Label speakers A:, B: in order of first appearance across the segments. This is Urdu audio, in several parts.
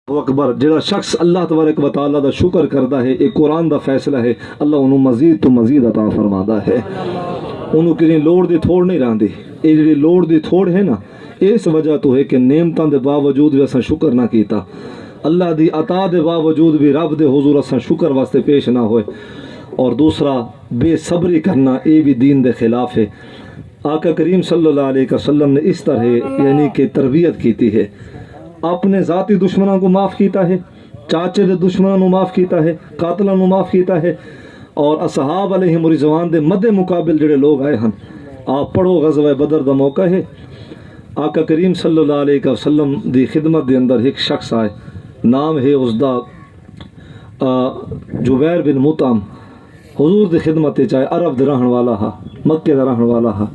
A: اکبر جڑا شخص اللہ تبارک و تعالیٰ دا شکر کردا ہے، ایک قرآن دا فیصلہ ہے، اللہ انہوں مزید تو مزید عطا فرمادا ہے، انہوں کسی لوڑ دی تھوڑ نہیں راندی۔ یہ جڑی لوڑ دی تھوڑ ہے نا، اس وجہ تو ہے کہ نعمتاں دے باوجود بھی اساں شکر نہ کیتا، اللہ دی عطا دے باوجود بھی رب دے حضور اساں شکر واسطے پیش نہ ہوئے۔ اور دوسرا بے صبری کرنا، یہ بھی دین دے خلاف ہے۔ آقا کریم صلی اللہ علیہ وسلم نے اس طرح یعنی کہ تربیت کیتی ہے، اپنے ذاتی دشمنوں کو معاف کیتا ہے، چاچے دے دشمنوں کو معاف کیتا ہے، قاتلوں کو معاف کیتا ہے، اور اصحاب علیہم رضوان دے مد مقابل جڑے لوگ آئے ہن، آپ پڑھو غزوہ بدر دا موقع ہے، آقا کریم صلی اللہ علیہ وسلم دی خدمت دے اندر ایک شخص آئے، نام ہے اس دا جبیر بن مطعم، حضور دی خدمت چاہے عرب دے رہن والا ہا، مکے دا رہن والا ہا،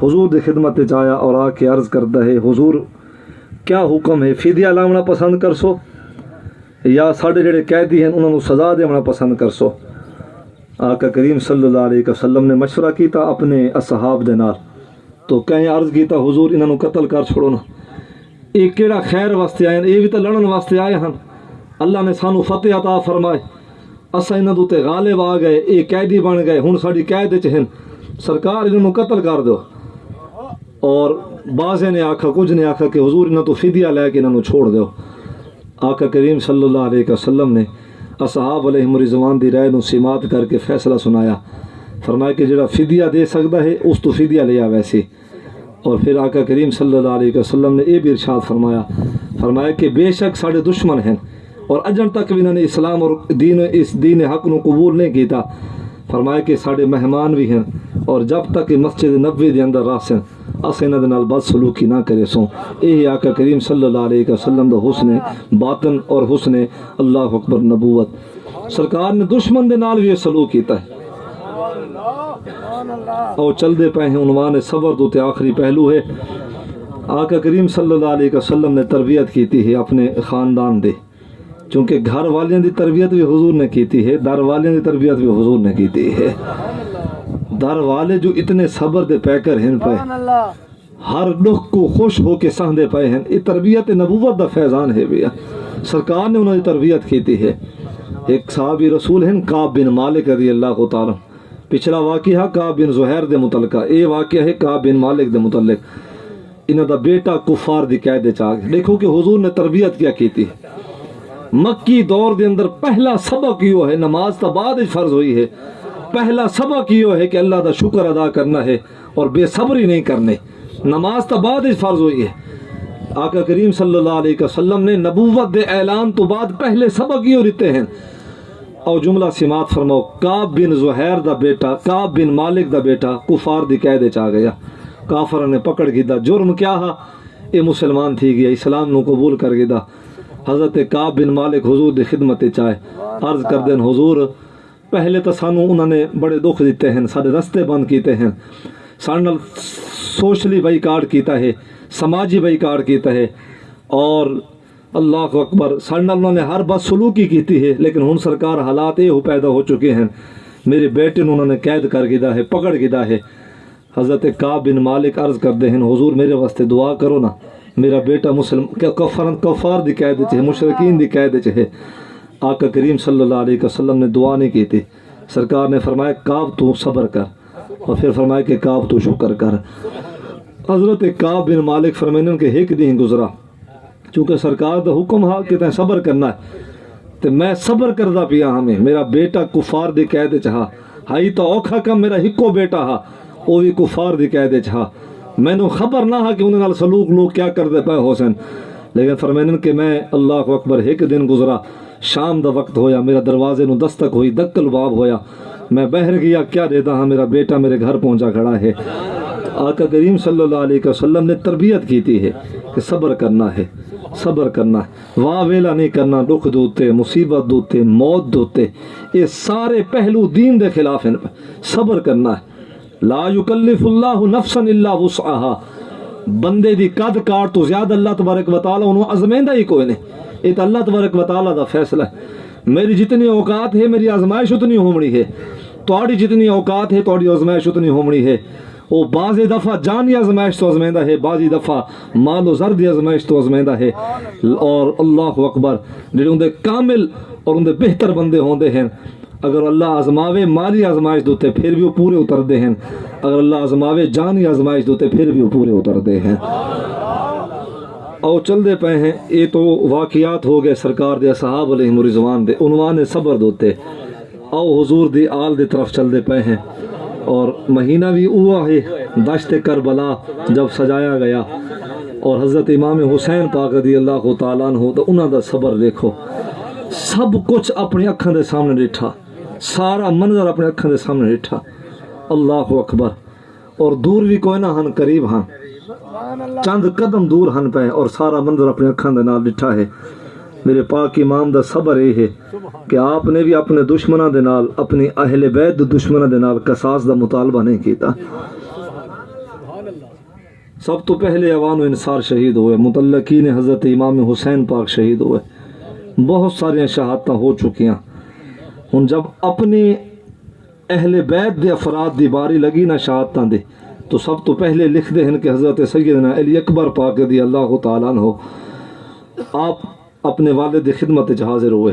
A: حضور دی خدمت چاہیا اور آ کے عرض کرتا ہے، حضور کیا حکم ہے، فدیہ لاؤنا پسند کر سو یا ساڑھے جڑے قیدی ہیں انہوں نے سزا دینا پسند کر سو؟ آقا کریم صلی اللہ علیہ وسلم نے مشورہ کیتا اپنے اصحاب دے نال، تو کہیں عرض کیتا حضور انہوں قتل کر چھوڑو نا، یہ کیڑا خیر واسطے آئے ہیں، یہ بھی تو لڑن واسطے آئے ہیں، اللہ نے سانو فتح عطا فرمائے، اسا انہوں دوتے غالب آ گئے، یہ قیدی بن گئے، ہن ساڑی قید چ ہیں، سرکار انہوں قتل کر دو۔ اور بعضے نے آکھا، کچھ نے آکھا کہ حضور انہوں تو فدیہ لے کے انہوں چھوڑ دو۔ آقا کریم صلی اللہ علیہ وسلم نے اصحاب علیہم رضوان دی رائے نو سماعت کر کے فیصلہ سنایا، فرمایا کہ جڑا فدیہ دے سکتا ہے اس تو فدیہ لیا ویسے۔ اور پھر آقا کریم صلی اللہ علیہ وسلم نے یہ بھی ارشاد فرمایا کہ بے شک ساڑے دشمن ہیں اور اجن تک بھی انہوں نے اسلام اور اس دین حق نو قبول نہیں کیتا، فرمایا کہ ساڑے مہمان بھی ہیں اور جب تک مسجد نبوی دے اندر راسن اسے انہاں دے نال بد سلوکی نہ کرے سوں۔ یہی آقا کریم صلی اللہ علیہ وسلم دا حسن باطن اور حسن اللہ اکبر نبوت۔ سرکار نے دشمن دے نال بھی یہ سلوک کیتا ہے، اور چل دے پہ ہیں عنوان صبر دوتے آخری پہلو ہے۔ آقا کریم صلی اللہ علیہ وسلم نے تربیت کیتی ہے اپنے خاندان دے، چونکہ گھر والیاں دی تربیت بھی حضور نے کیتی ہے، در والیاں دی تربیت بھی حضور نے کیتی ہے۔ در والے جو اتنے صبر دے پیکر ہیں پہ، ہر دکھ کو خوش ہو کے سہندے پے ہیں، یہ تربیت نبوت دا فیضان ہے بھی، سرکار نے انہوں نے تربیت کیتی ہے۔ ایک صحابی رسول ہیں کعب بن مالک رضی اللہ تعالیٰ، پچھلا واقعہ کعب بن زہیر دے متعلقہ، یہ واقعہ ہے کعب بن مالک دے متعلق، انہوں دا بیٹا کفار دی قید چ آ گیا۔ دیکھو کہ حضور نے تربیت کیا کیتی ہے۔ مکی دور دے اندر پہلا سبق یہ ہے، نماز تا بعد فرض ہوئی ہے، پہلا سبق یہ ہے کہ اللہ دا شکر ادا کرنا ہے اور بے صبری نہیں کرنے، نماز تا بعد فرض ہوئی ہے۔ آقا کریم صلی اللہ علیہ وسلم نے نبوت دے اعلان تو بعد پہلے سبق یہ دیتے ہیں، اور جملہ سماعت فرماؤ، کعب بن زہیر دا بیٹا، کعب بن مالک دا بیٹا کفار دی قید چ آ گیا، کافر نے پکڑ گیا، جرم کیا ہے، یہ مسلمان تھی گیا، اسلام نو قبول کر گیا۔ حضرت کعب بن مالک حضور دی خدمت چاہے عرض کر دیں، حضور پہلے تو سانو انہوں نے بڑے دکھ دیتے ہیں، سارے رستے بند کیتے ہیں، سارے سوشلی بائیکاٹ کیتا ہے، سماجی بائیکاٹ کیتا ہے، اور اللہ اکبر سارے انہوں نے ہر بات سلوکی کیتی ہے، لیکن ہن سرکار حالات یہ پیدا ہو چکے ہیں، میرے بیٹے انہوں نے قید کر گیا ہے، پکڑ گیا ہے۔ حضرت کعب بن مالک عرض کرتے ہیں، حضور میرے واسطے دعا کرو نا، میرا بیٹا مسلم کفار دی قید چ ہے، مشرکین دی قید چ ہے۔ آقا کریم صلی اللہ علیہ وسلم نے دعا نہیں کی تھی، سرکار نے فرمایا کعب تو صبر کر، اور پھر فرمایا کہ کعب تو شکر کر۔ حضرت کعب بن مالک فرمائیں کہ ایک دن گزرا، چونکہ سرکار دا حکم ہا کہ تیں صبر کرنا ہے، تو میں صبر کردہ پیا، ہمیں میرا بیٹا کفار دی قید چ ہا، ہائی تو اوکھا کم میرا ہکو بیٹا ہا، وہ بھی کفار دی قید چ ہا، میں نے خبر نہ ہا کہ انہیں نال سلوک لوگ کیا کر دے پائے حسین، لیکن فرمائیں کہ میں اللہ اکبر ایک دن گزرا، شام دا وقت ہویا، میرا دروازے نو دستک ہوئی، دکل باب ہویا، میں باہر گیا، کیا دیتا ہاں، میرا بیٹا میرے گھر پہنچا کھڑا ہے۔ آقا کریم صلی اللہ علیہ وسلم نے تربیت کیتی ہے کہ صبر کرنا ہے، صبر کرنا ہے، واہ ویلا نہیں کرنا، دکھ دوتے، مصیبت دوتے، موت دوتے، یہ سارے پہلو دین دے خلاف ہیں، صبر کرنا ہے۔ لا یکلف اللہ نفسا الا وسعها، بندے دی قد کاٹ تو زیادہ اللہ تبارک و تعالیٰ انہوں ازمائندہ ہی کوئی نہیں، یہ تو اللہ تبارک و تعالیٰ دا فیصلہ ہے۔ میری جتنی اوقات ہے میری آزمائش اتنی ہومڑی ہے، تواڈی جتنی اوقات ہے تواڈی آزمائش اتنی ہومڑی ہے۔ وہ بعض دفعہ جانی آزمائش تو آزمائندہ ہے، بعضی دفعہ مال و زر دی آزمائش تو آزمائندہ ہے، اور اللہ اکبر جڑے اندے کامل اور اندے بہتر بندے ہوندے ہیں، اگر اللہ آزماوے مالی آزمائش دوتے پھر بھی وہ پورے اتردے ہیں، اگر اللہ آزماوے جانی آزمائش دوتے پھر بھی وہ پورے اتردے ہیں۔ اور چل دے پے ہیں، یہ تو واقعات ہو گئے سرکار دے صحابہ علیہم رضوان دے عنوان صبر دوتے، او حضور دی آل دی طرف چل دے پے ہیں، اور مہینہ بھی ہوا ہے دشت کربلا جب سجایا گیا، اور حضرت امام حسین پاک رضی اللہ تعالیٰ عنہ تو انہاں دا صبر دیکھو، سب کچھ اپنی اکھاں دے سامنے ڈٹھا، سارا منظر اپنے اکھاں دے سامنے ڈٹھا، اللہ اکبر، اور دور بھی کوئی نہ ہن قریب ہن، چند قدم دور ہن پہ، اور سارا منظر اپنے اکھاں دے نال ڈٹھا ہے۔ میرے پاک امام دا صبر یہ ہے کہ آپ نے بھی اپنے دشمنوں دے نال، اپنی اہل بیت دے دشمنوں دے نال قصاص دا مطالبہ نہیں کیتا۔ سب تو پہلے عوان و انصار شہید ہوئے، متعلقین حضرت امام حسین پاک شہید ہوئے، بہت ساری شہادتیں ہو چکیاں۔ ہن جب اپنی اہل بیت دے افراد دی باری لگی نہ شہادتاں دے، تو سب تو پہلے لکھ دے ہیں کہ حضرت سیدنا علی اکبر پاک رضی اللہ تعالیٰ عنہ آپ اپنے والد دی خدمت وچ حاضر ہوئے،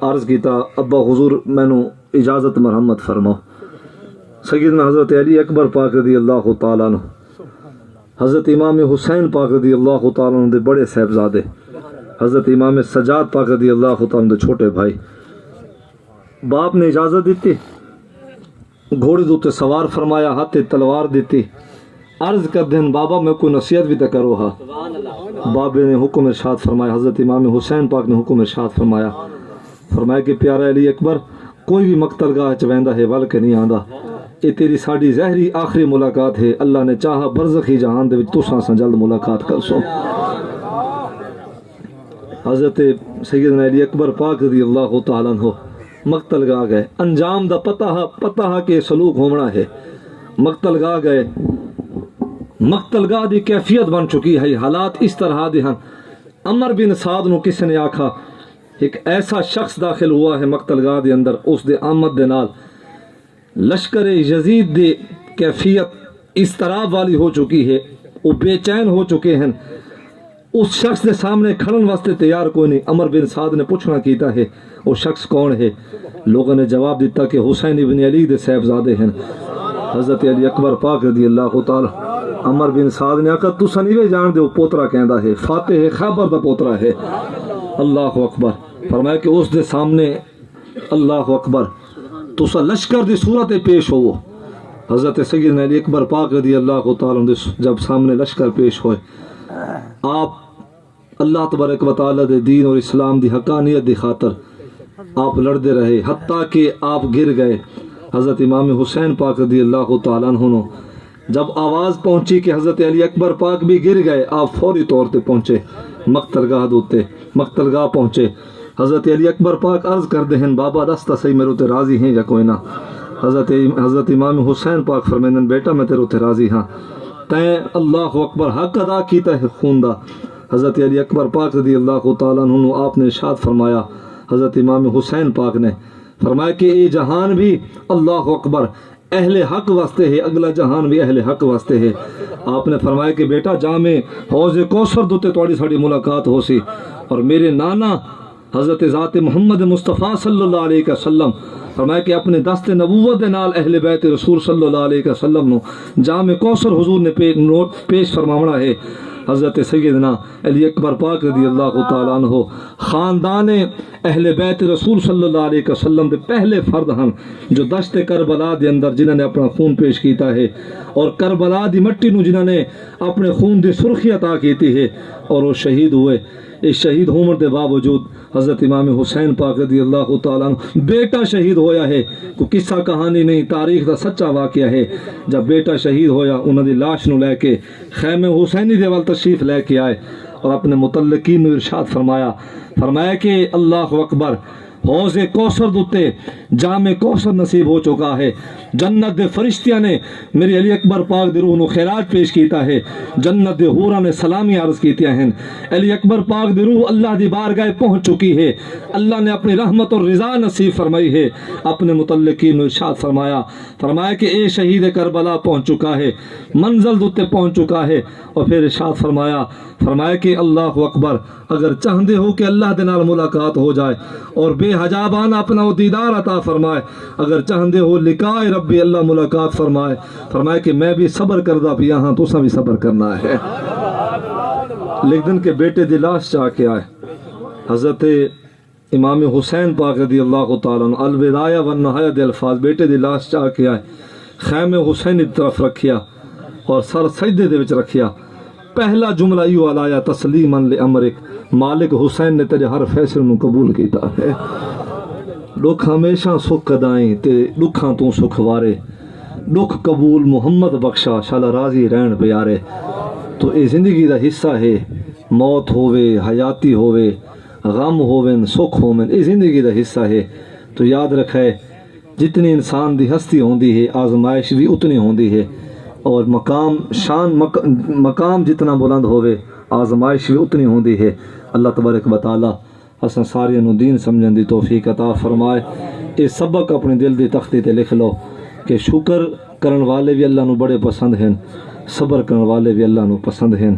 A: عرض کیتا ابا حضور مینوں اجازت مرحمت فرماؤ۔ سیدنا حضرت علی اکبر پاک رضی اللہ تعالیٰ عنہ حضرت امام حسین پاک رضی اللہ تعالیٰ عنہ دے بڑے صاحبزادے، حضرت امام سجاد پاک رضی اللہ تعالیٰ عنہ دے چھوٹے بھائی، باپ نے اجازت دیتی، گھوڑے دوتے سوار فرمایا، ہاتھ تلوار دیتی، عرض کر دیں بابا میں کوئی نصیحت بھی تک کرو ہا۔ بابے نے حکم ارشاد فرمایا، حضرت امام حسین پاک نے حکم ارشاد فرمایا کہ پیارا علی اکبر کوئی بھی مقتل گاہ چ ویندا ہے ول کے نہیں آندا، یہ تیری ساڈی زہری آخری ملاقات ہے، اللہ نے چاہا برزخی جہان دے وچ تساں سا جلد ملاقات کر سو۔ حضرت سیدنا علی اکبر پاک رضی اللہ تعالیٰ عنہ مقتل گاہ گئے، انجام دا پتہ کہ سلوک ہونا ہے، مقتل گاہ گئے، مقتل گاہ دی کیفیت بن چکی ہے، حالات اس طرح دے ہیں۔ عمر بن سعد نو کسی نے آکھا ایک ایسا شخص داخل ہوا ہے مقتل گاہ دے اندر، اس دے آمد دے نال لشکر یزید دی کیفیت اس طرح والی ہو چکی ہے، وہ بے چین ہو چکے ہیں، اس شخص دے سامنے کھڑن واسطے تیار کوئی نہیں۔ عمر بن سعد نے پوچھنا کیتا ہے وہ شخص کون ہے؟ لوگوں نے جواب دیتا کہ حسین ابن علی دے صاحبزادے ہیں، حضرت علی اکبر پاک رضی اللہ تعالی۔ عمر بن سعد نے آکھا تساں نہیں جان دے وہ پوترا کہندا ہے، فاتح خیبر دا پوترا ہے۔ اللہ اکبر، فرمایا کہ اس دے سامنے اللہ اکبر تساں لشکر دی صورت پیش ہوو۔ حضرت سیدنا علی اکبر پاک رضی اللہ تعالی جب سامنے لشکر پیش ہوئے، آپ اللہ تبارک و تعالی دے دین اور اسلام دی حقانیت دی خاطر آپ لڑتے رہے، حتیٰ کہ آپ گر گئے۔ حضرت امام حسین پاک رضی اللہ تعالیٰ عنہ جب آواز پہنچی کہ حضرت علی اکبر پاک بھی گر گئے، آپ فوری طور پہ پہنچے مقتل گاہ دوتے، مقتل گاہ پہنچے۔ حضرت علی اکبر پاک عرض کر دے ہیں بابا دستا صحیح میرے تے راضی ہیں یا کوئی نہ؟ حضرت امام حسین پاک فرمیندن بیٹا میں تیرے تے راضی ہاں، تیں اللہ اکبر حق ادا کیتا ہے خون دا۔ حضرت علی اکبر پاک رضی اللہ تعالیٰ عنہ آپ نے ارشاد فرمایا، حضرت امام حسین پاک نے فرمایا کہ یہ جہان بھی اللہ اکبر اہل حق واسطے ہے، اگلا جہان بھی اہل حق واسطے ہے۔ آپ نے فرمایا کہ بیٹا جامع حوض کوثر دوتے توڑی ساڑی ملاقات ہو سی، اور میرے نانا حضرت ذات محمد مصطفیٰ صلی اللہ علیہ وسلم فرمایا کہ اپنے دست نبوت دے نال اہل بیت رسول صلی اللہ علیہ وسلم نو جامع کوثر حضور نے پیش فرماونا ہے۔ حضرت سیدنا علی اکبر پاک رضی اللہ تعالیٰ عنہ خاندان اہل بیت رسول صلی اللہ علیہ وسلم دے پہلے فرد ہیں جو دشت کربلا دے اندر جنہوں نے اپنا خون پیش کیتا ہے، اور کربلا دی مٹی نو جنہوں نے اپنے خون دی سرخی عطا کیتی ہے، اور وہ شہید ہوئے۔ اس شہید ہونے کے باوجود حضرت امام حسین پاک رضی اللہ تعالیٰ عنہ بیٹا شہید ہویا ہے، کوئی قصہ کہانی نہیں، تاریخ دا سچا واقعہ ہے۔ جب بیٹا شہید ہویا انہوں دی لاش نو لے کے خیمے حسینی دے وال تشریف لے کے آئے، اور اپنے متعلقین نو ارشاد فرمایا کہ اللہ اکبر حوض کوثر دتے جام کوثر نصیب ہو چکا ہے. جنت دے فرشتیاں نے میرے علی اکبر پاک دی روح نو خیرات پیش کیتا ہے. جنت دے حوراں نے سلامی عرض کیتیاں ہیں. علی اکبر پاک دی روح اللہ دی بارگاہ پہنچ چکی ہے. اللہ نے اپنی رحمت اور رضا نصیب فرمائی ہے. اپنے متعلقین نے ارشاد فرمایا کہ اے شہید کربلا پہنچ چکا ہے, منزل دوتے پہنچ چکا ہے. اور پھر ارشاد فرمایا کہ اللہ اکبر, اگر چاہندے ہو کہ اللہ دے نال ملاقات ہو جائے اور بے حجابانہ اپنا وہ دیدار عطا فرمائے, اگر چاہندے ہو لقائے ربی اللہ ملاقات فرمائے کہ میں بھی صبر کردہ پیا ہاں, تو بھی صبر کرنا ہے. لیکن کے بیٹے دی لاش چاہ کے آئے حضرت امام حسین پاک رضی اللہ تعالیٰ عنہ الوداع والنہایہ دے الفاظ بیٹے دی لاش چاہ کے آئے, خیمے حسین کی طرف رکھیا اور سر سجدے دے وچ رکھیا. پہلا جملہ ایو آلایا تسلیما لامرک, مالک حسین نے تیرے ہر فیصلے نو قبول کیتا ہے. دکھ ہمیشہ سکھ کدائیں تے دکھاں تو سکھ وارے, دکھ قبول محمد بخشا شالا راضی رہن پیارے. تو اے زندگی دا حصہ ہے, موت ہووے حیاتی ہووے غم ہوویں سکھ ہوویں, اے زندگی دا حصہ ہے. تو یاد رکھے جتنی انسان دی ہستی ہوندی ہے آزمائش بھی اتنی ہوندی ہے, اور مقام جتنا بلند ہووے آزمائش بھی اتنی ہوندی ہے. اللہ تبارک و تعالی اساں ساریاں نو دین سمجھن دی توفیق عطا فرمائے. اے سبق اپنے دل دی تختی تے لکھ لو کہ شکر کرن والے بھی اللہ نو بڑے پسند ہیں, صبر کرن والے بھی اللہ نو پسند ہیں.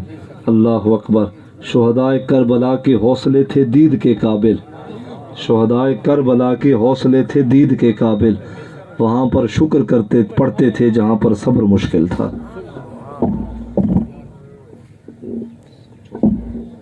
A: اللہ اکبر. شہدائے کربلا کے حوصلے تھے دید کے قابل, شہدائے کربلا کے حوصلے تھے دید کے قابل, وہاں پر شکر پڑھتے تھے جہاں پر صبر مشکل تھا.